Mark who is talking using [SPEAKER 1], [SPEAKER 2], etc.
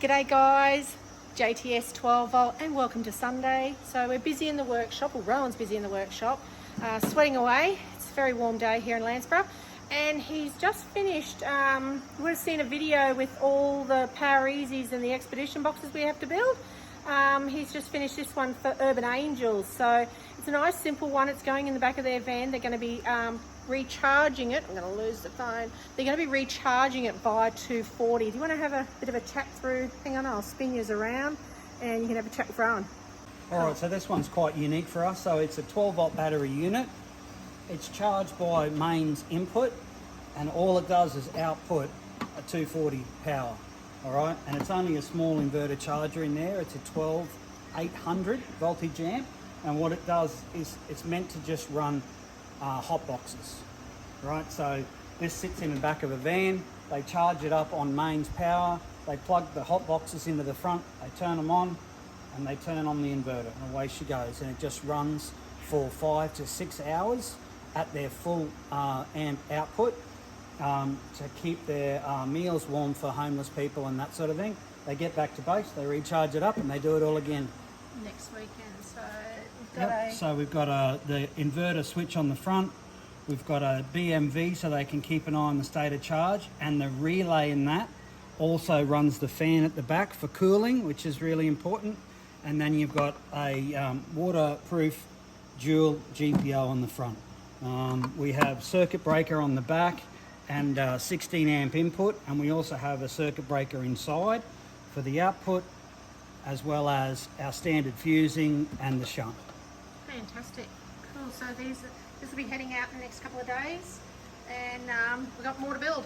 [SPEAKER 1] G'day guys, JTS12Volt and welcome to Sunday. So we're busy in the workshop, well Rowan's busy in the workshop, sweating away. It's a very warm day here in Landsborough and he's just finished, you would have seen a video with all the Power Easies and the expedition boxes we have to build. He's just finished this one for Urban Angels. So it's a nice simple one. It's going in the back of their van. They're going to be recharging it. I'm going to lose the phone. They're going to be recharging it by 240. Do you want to have a bit of a chat through? Hang on, I'll spin you around and you can have a chat with Rowan.
[SPEAKER 2] Alright, so this one's quite unique for us. So it's a 12-volt battery unit. It's charged by mains input and all it does is output a 240 power. Alright, and it's only a small inverter charger in there. It's a 12800 voltage amp, and what it does is it's meant to just run hot boxes. Right, so this sits in the back of a van. They charge it up on mains power. They plug the hot boxes into the front. They turn them on, and they turn on the inverter, and away she goes. And it just runs for 5 to 6 hours at their full amp output. To keep their meals warm for homeless people and that sort of thing. They get back to base, they recharge it up, and they do it all again
[SPEAKER 1] Next weekend. So
[SPEAKER 2] we've got the inverter switch on the front. We've got a BMV so they can keep an eye on the state of charge, and the relay in that also runs the fan at the back for cooling, which is really important. And then you've got a waterproof dual GPO on the front. We have circuit breaker on the back and 16 amp input, and we also have a circuit breaker inside for the output, as well as our standard fusing and the shunt.
[SPEAKER 1] fantastic, cool. So this will be heading out in the next couple of days, and we've got more to build.